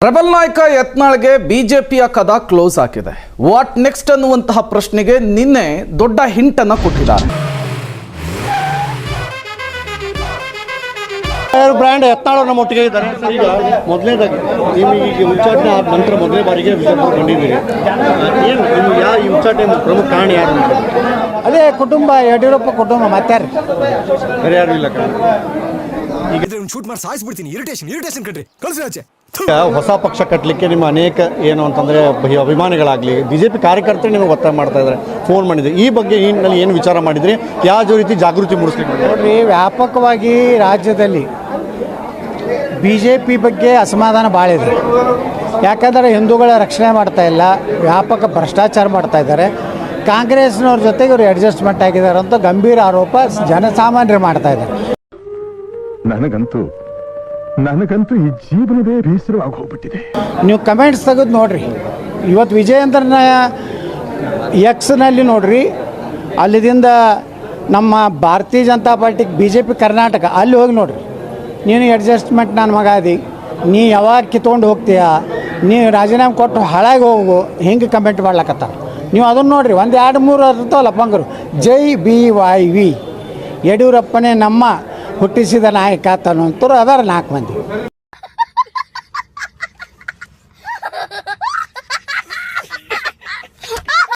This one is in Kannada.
ರೆಬಲ್ ನಾಯಕ ಯತ್ನಾಳ್ಗೆ ಬಿಜೆಪಿಯ ಕದ ಕ್ಲೋಸ್ ಆಗಿದೆ. ವಾಟ್ ನೆಕ್ಸ್ಟ್ ಅನ್ನುವಂತಹ ಪ್ರಶ್ನೆಗೆ ನಿನ್ನೆ ದೊಡ್ಡ ಹಿಂಟ್ ಅನ್ನು ಕೊಟ್ಟಿದ್ದಾರೆ. ಬ್ರ್ಯಾಂಡ್ ಯತ್ನಾಳ್ ನಮ್ಮ ಒಟ್ಟಿಗೆ ಇದ್ದಾರೆ. ಈಗ ಮೊದಲನೇದಾಗಿ ನಿಮಗೆ ಉಚ್ಚಾಟನೆ ಆದ ನಂತರ ಮೊದಲನೇ ಬಾರಿಗೆ ಬಿಜೆಪಿ ಬಂದಿದ್ದೀರಿ. ಏನು ನಿಮ್ಗೆ ಯಾವ ಈ ಉಚ್ಚಾಟನೆ ಪ್ರಮುಖ ಕಾರಣ ಯಾರು? ಅದೇ ಕುಟುಂಬ, ಯಡಿಯೂರಪ್ಪ ಕುಟುಂಬ, ಮತ್ತಾರು ಬೇರೆ ಯಾರು ಇಲ್ಲ ಕಾರಣ. ಈಗ ಶೂಟ್ ಮಾಡಿ ಸಾಯಿಸ್ಬಿಡ್ತೀನಿ. ಇರಿಟೇಷನ್ ಕಟ್ರಿ ಕಳಿಸಿ ಆಚೆ. ಹೊಸ ಪಕ್ಷ ಕಟ್ಟಲಿಕ್ಕೆ ನಿಮ್ಮ ಅನೇಕ ಏನು ಅಂತಂದರೆ ಅಭಿಮಾನಿಗಳಾಗಲಿ ಬಿಜೆಪಿ ಕಾರ್ಯಕರ್ತರು ನಿಮಗೆ ಒತ್ತಾಯ ಮಾಡ್ತಾ ಇದ್ದಾರೆ, ಫೋನ್ ಮಾಡಿದ್ರಿ. ಈ ಬಗ್ಗೆ ಈನಲ್ಲಿ ಏನು ವಿಚಾರ ಮಾಡಿದ್ರಿ? ಯಾವ ರೀತಿ ಜಾಗೃತಿ ಮೂಡಿಸ್ಲಿಕ್ಕೆ? ನೋಡ್ರಿ, ವ್ಯಾಪಕವಾಗಿ ರಾಜ್ಯದಲ್ಲಿ BJP ಬಗ್ಗೆ ಅಸಮಾಧಾನ ಭಾಳ ಇದೆ. ಯಾಕಂದರೆ ಹಿಂದೂಗಳ ರಕ್ಷಣೆ ಮಾಡ್ತಾ ಇಲ್ಲ, ವ್ಯಾಪಕ ಭ್ರಷ್ಟಾಚಾರ ಮಾಡ್ತಾ ಇದ್ದಾರೆ. ಕಾಂಗ್ರೆಸ್ನವ್ರ ಜೊತೆಗೆ ಇವರು ಅಡ್ಜಸ್ಟ್ಮೆಂಟ್ ಆಗಿದ್ದಾರೆ ಅಂತ ಗಂಭೀರ ಆರೋಪ ಜನಸಾಮಾನ್ಯರು ಮಾಡ್ತಾ ಇದ್ದಾರೆ. ನನಗಂತೂ ಈ ಜೀವನವೇ ಬೇಸರವಾಗಿ ಹೋಗ್ಬಿಟ್ಟಿದೆ. ನೀವು ಕಮೆಂಟ್ಸ್ ತೆಗೆದು ನೋಡ್ರಿ. ಇವತ್ತು ವಿಜಯೇಂದ್ರನ ಎಕ್ಸ್ನಲ್ಲಿ ನೋಡ್ರಿ, ಅಲ್ಲಿದಿಂದ ನಮ್ಮ ಭಾರತೀಯ ಜನತಾ ಪಾರ್ಟಿಗೆ BJP ಕರ್ನಾಟಕ ಅಲ್ಲಿ ಹೋಗಿ ನೋಡ್ರಿ. ನೀನು ಅಡ್ಜಸ್ಟ್ಮೆಂಟ್ ನನ್ನ ಮಗ ಅದಿ, ನೀ ಯಾವಾಗ ಕಿತ್ಕೊಂಡು ಹೋಗ್ತೀಯಾ, ನೀ ರಾಜೀನಾಮೆ ಕೊಟ್ಟು ಹಾಳಾಗಿ ಹೋಗು, ಹಿಂಗೆ ಕಮೆಂಟ್ ಮಾಡ್ಲಕತ್ತ. ನೀವು ಅದನ್ನು ನೋಡ್ರಿ. 1, 2, 3 ಇರ್ತಾವಲ್ಲ ಪಂಗರು. ಜೈ BYV ಯಡಿಯೂರಪ್ಪನೇ ನಮ್ಮ ಹುಟ್ಟಿಸಿದ ನಾಯಕ ಅನ್ನೋಂಥವ್ರು ಅದಾರ 4 ಮಂದಿ.